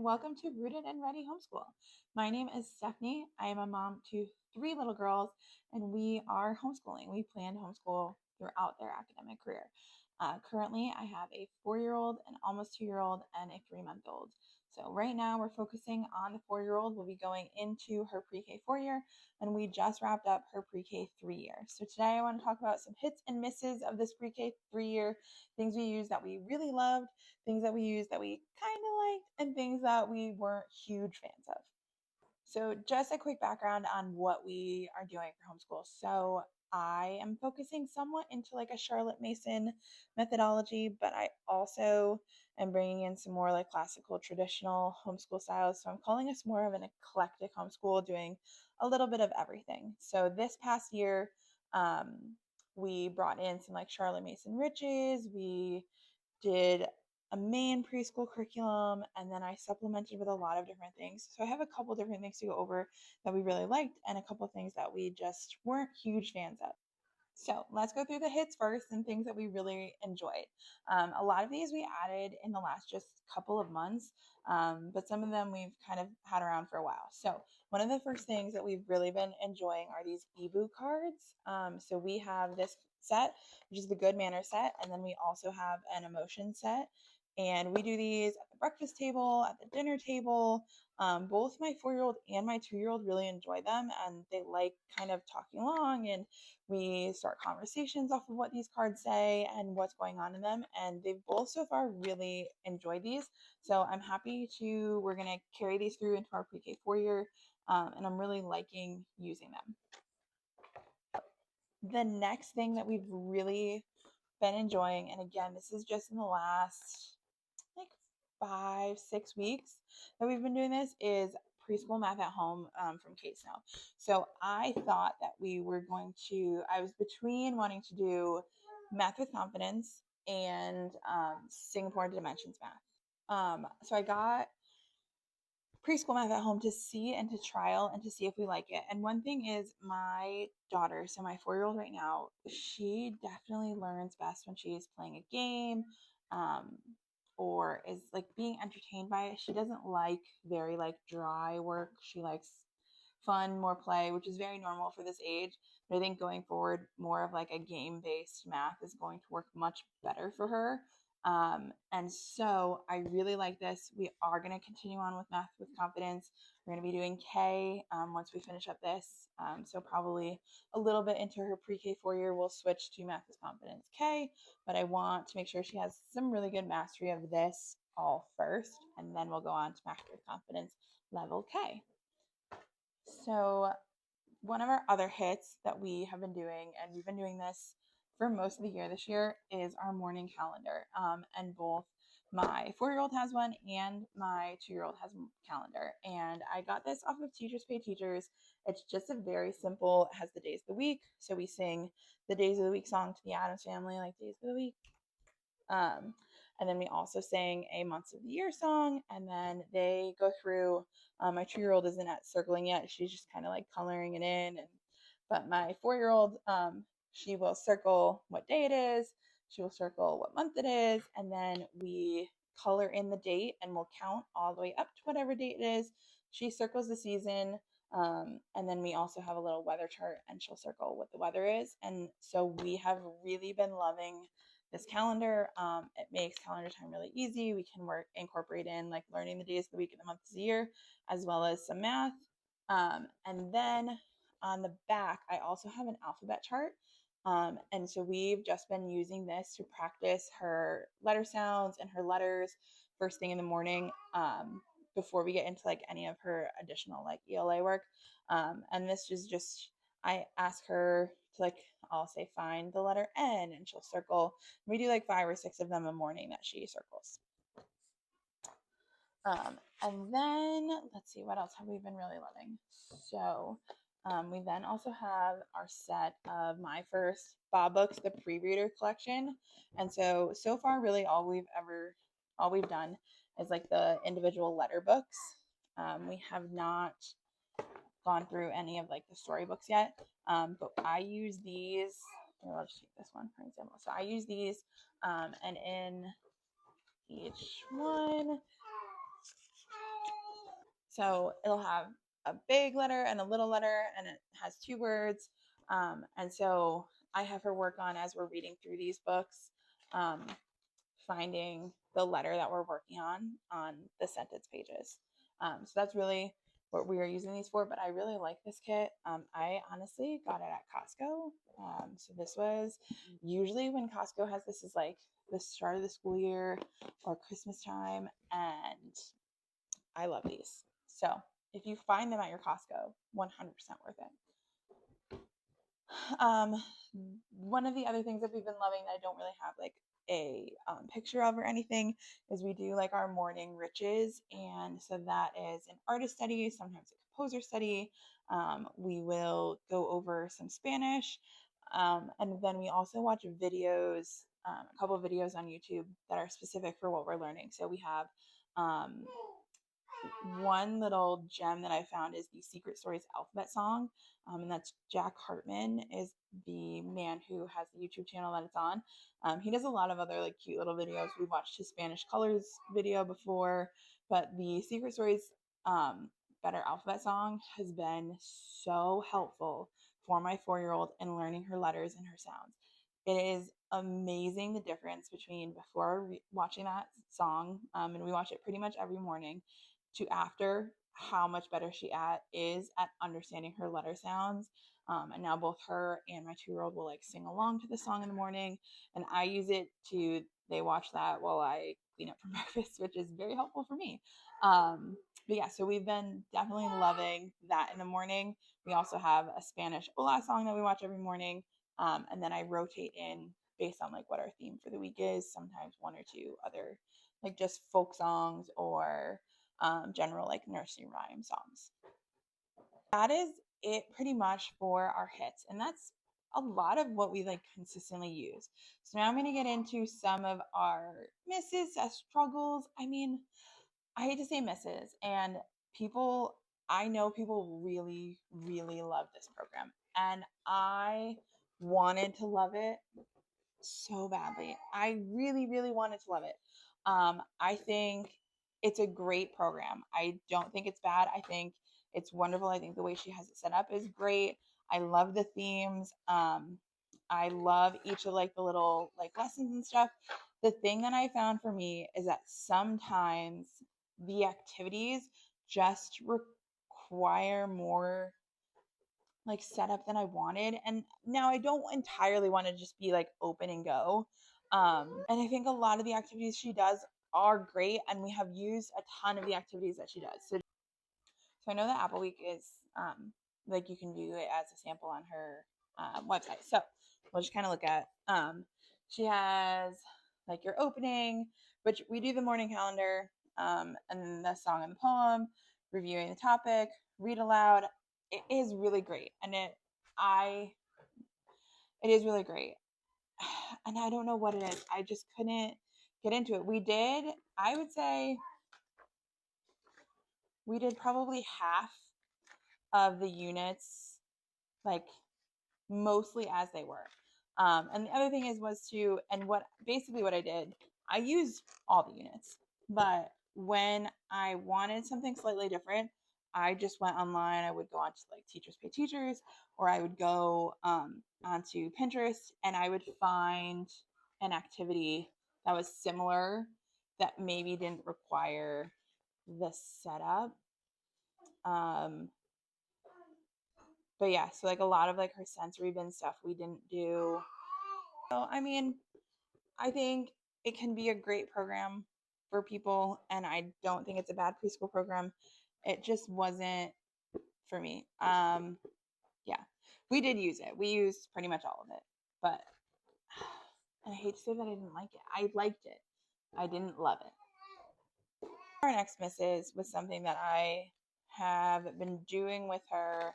welcome to Rooted and Ready Homeschool. My name is Stephanie. I am a mom to three little girls, and we are homeschooling. We plan to homeschool throughout their academic career. Currently, I have a 4-year-old, an almost 2-year-old, and a 3-month-old. So right now, we're focusing on the 4-year-old. We'll be going into her pre-K 4-year, and we just wrapped up her pre-K 3-year. So today, I want to talk about some hits and misses of this pre-K 3-year, things we use that we really loved, things that we used that we kind of liked, and things that we weren't huge fans of. So just a quick background on what we are doing for homeschool. So I am focusing somewhat into like a Charlotte Mason methodology, but I also am bringing in some more like classical traditional homeschool styles. So I'm calling us more of an eclectic homeschool, doing a little bit of everything. So this past year, we brought in some like Charlotte Mason riches. We did a main preschool curriculum, and then I supplemented with a lot of different things. So I have a couple different things to go over that we really liked and a couple things that we just weren't huge fans of. So let's go through the hits first and things that we really enjoyed. A lot of these we added in the last just couple of months, but some of them we've kind of had around for a while. So one of the first things that we've really been enjoying are these Eeboo cards. So we have this set, which is the Good Manners set, and then we also have an emotion set. And we do these at the breakfast table, at the dinner table. Both my 4-year-old and my 2-year-old really enjoy them, and they like kind of talking along, and we start conversations off of what these cards say and what's going on in them. And they've both so far really enjoyed these. So I'm happy we're going to carry these through into our pre-K 4-year, and I'm really liking using them. The next thing that we've really been enjoying, and again, this is just in the last like 5-6 weeks that we've been doing this, is Preschool Math at Home from Kate Snow. So I thought that I was between wanting to do Math with Confidence and Singapore Dimensions Math. So I got Preschool Math at Home to see and to trial and to see if we like it. And one thing is, my daughter, so my 4-year-old right now, she definitely learns best when she's playing a game, or is like being entertained by it. She doesn't like very like dry work. She likes fun, more play, which is very normal for this age. But I think going forward, more of like a game-based math is going to work much better for her. And so I really like this. We are going to continue on with Math with Confidence. We're going to be doing K once we finish up this. So probably a little bit into her pre-K 4-year, we'll switch to Math with Confidence K. But I want to make sure she has some really good mastery of this all first, and then we'll go on to Math with Confidence level K. So one of our other hits that we have been doing, and we've been doing this for most of the year this year, is our morning calendar. And both my 4-year-old has one and my 2-year-old has a calendar. And I got this off of Teachers Pay Teachers. It's just a very simple, it has the days of the week. So we sing the days of the week song to the Addams Family, like days of the week. And then we also sang a months of the year song, and then they go through. My 2-year-old isn't at circling yet; she's just kind of like coloring it in. But my 4-year-old, she will circle what day it is. She will circle what month it is, and then we color in the date, and we'll count all the way up to whatever date it is. She circles the season, and then we also have a little weather chart, and she'll circle what the weather is. And so we have really been loving this calendar. It makes calendar time really easy. We can incorporate in like learning the days of the week and the months of the year, as well as some math. And then on the back, I also have an alphabet chart. And so we've just been using this to practice her letter sounds and her letters first thing in the morning, before we get into like any of her additional like ELA work. And this is just, I ask her to like, I'll say find the letter N, and she'll circle. We do like 5 or 6 of them a morning that she circles. And then let's see, what else have we been really loving? So we then also have our set of My First Bob books, the pre-reader collection. And so far, really all we've done is like the individual letter books. We have not gone through any of like the storybooks yet, but I use these. I'll just take this one for example. So I use these, and in each one, So it'll have a big letter and a little letter, and it has 2 words. And so I have her work on, as we're reading through these books, finding the letter that we're working on the sentence pages. So that's really what we are using these for, but I really like this kit. I honestly got it at Costco. So this was usually when Costco has this is like the start of the school year or Christmas time, and I love these. So if you find them at your Costco, 100% worth it. One of the other things that we've been loving that I don't really have like a picture of or anything is we do like our morning riches, and so that is an artist study, sometimes a composer study. We will go over some Spanish, and then we also watch videos, a couple of videos on YouTube that are specific for what we're learning. So we have one little gem that I found is the Secret Stories alphabet song, and that's Jack Hartman is the man who has the YouTube channel that it's on. He does a lot of other like cute little videos. We watched his Spanish colors video before, but the Secret Stories Better Alphabet song has been so helpful for my 4-year-old in learning her letters and her sounds. It is amazing the difference between before watching that song, and we watch it pretty much every morning, to after, how much better she is at understanding her letter sounds. And now both her and my 2-year-old will like sing along to the song in the morning, and I use it to, they watch that while I clean up for breakfast, which is very helpful for me. But yeah, so we've been definitely loving that in the morning. We also have a Spanish hola song that we watch every morning, and then I rotate in based on like what our theme for the week is, sometimes 1 or 2 other like just folk songs or general like nursery rhyme songs. That is it pretty much for our hits, and that's a lot of what we like consistently use. So now I'm going to get into some of our misses, struggles. I mean, I hate to say misses, and people, I know people really, really love this program, and I wanted to love it so badly. I really, really wanted to love it. I think it's a great program. I don't think it's bad. I think it's wonderful. I think the way she has it set up is great. I love the themes. I love each of like the little like lessons and stuff. The thing that I found for me is that sometimes the activities just require more like setup than I wanted. And now I don't entirely want to just be like open and go. And I think a lot of the activities she does are great, and we have used a ton of the activities that she does. So I know that Apple Week is like you can do it as a sample on her website. So we'll just kind of look at. She has like your opening, which we do the morning calendar, and then the song and the poem, reviewing the topic, read aloud. It is really great, and it is really great. And I don't know what it is. I just couldn't get into it. I would say we did probably half of the units, like mostly as they were. And the other thing and what I did, I used all the units, but when I wanted something slightly different, I just went online. I would go onto like Teachers Pay Teachers, or I would go onto Pinterest, and I would find an activity that was similar that maybe didn't require the setup. But yeah, so like a lot of like her sensory bin stuff we didn't do. So I mean, I think it can be a great program for people, and I don't think it's a bad preschool program. It just wasn't for me. Yeah, we did use it. We used pretty much all of it, but and I hate to say that I didn't like it. I liked it. I didn't love it. Our next misses was something that I have been doing with her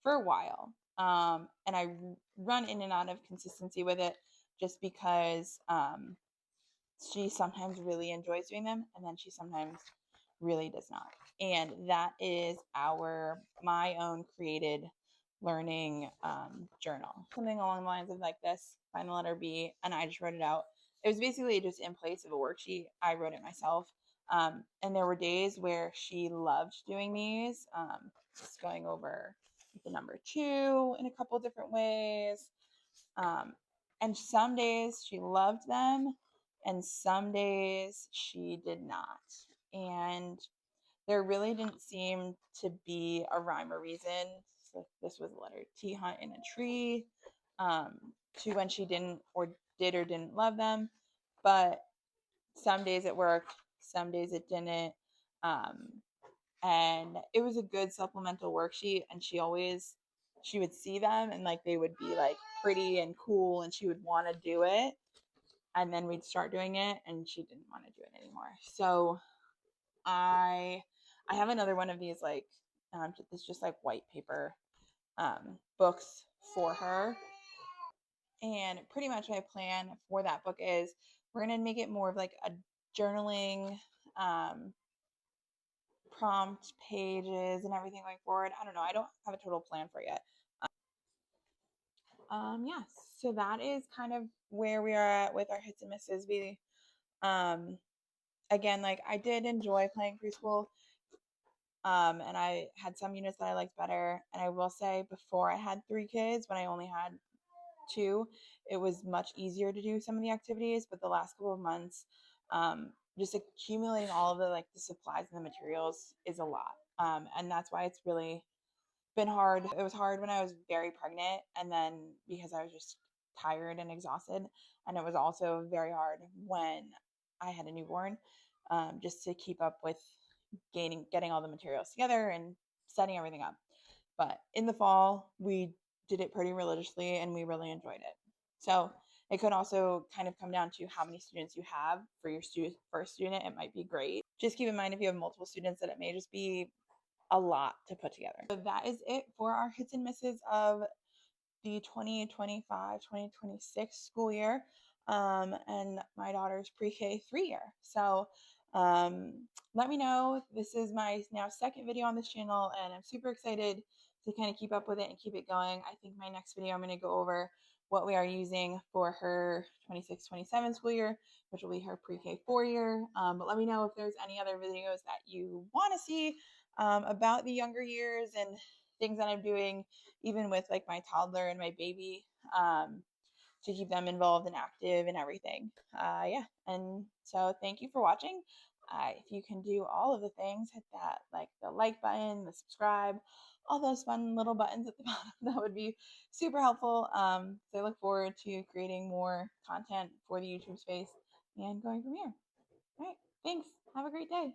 for a while. And I run in and out of consistency with it just because she sometimes really enjoys doing them, and then she sometimes really does not. And that is my own created learning journal. Something along the lines of like this, find the letter B, and I just wrote it out. It was basically just in place of a worksheet. I wrote it myself. And there were days where she loved doing these, just going over the number 2 in a couple different ways. And some days she loved them, and some days she did not. And there really didn't seem to be a rhyme or reason. So this was the letter T, hunt in a tree, to when she didn't or did or didn't love them. But some days it worked, some days it didn't. And it was a good supplemental worksheet, and she would see them and like they would be like pretty and cool, and she would want to do it, and then we'd start doing it and she didn't want to do it anymore. So I have another one of these like it's just like white paper books for her. And pretty much my plan for that book is we're going to make it more of like a journaling prompt pages and everything going forward. I don't know. I don't have a total plan for it yet. Yeah, so that is kind of where we are at with our hits and misses. We, again, like I did enjoy playing preschool. And I had some units that I liked better. And I will say, before I had 3 kids, when I only had 2, it was much easier to do some of the activities. But the last couple of months, just accumulating all of the like the supplies and the materials is a lot. And that's why it's really been hard. It was hard when I was very pregnant, and then because I was just tired and exhausted. And it was also very hard when I had a newborn, just to keep up with getting all the materials together and setting everything up. But in the fall, we did it pretty religiously and we really enjoyed it. So it could also kind of come down to how many students you have for your first student. It might be great. Just keep in mind, if you have multiple students, that it may just be a lot to put together. So that is it for our hits and misses of the 2025-2026 school year, and my daughter's pre-K 3 year. So let me know. This is my now second video on this channel, and I'm super excited to kind of keep up with it and keep it going. I think my next video I'm going to go over what we are using for her 26-27 school year, which will be her pre-K 4 year. But let me know if there's any other videos that you want to see about the younger years and things that I'm doing, even with like my toddler and my baby, to keep them involved and active and everything. Yeah, and so thank you for watching. If you can do all of the things, hit that like the like button, the subscribe, all those fun little buttons at the bottom. That would be super helpful. So I look forward to creating more content for the YouTube space and going from here. All right, thanks. Have a great day.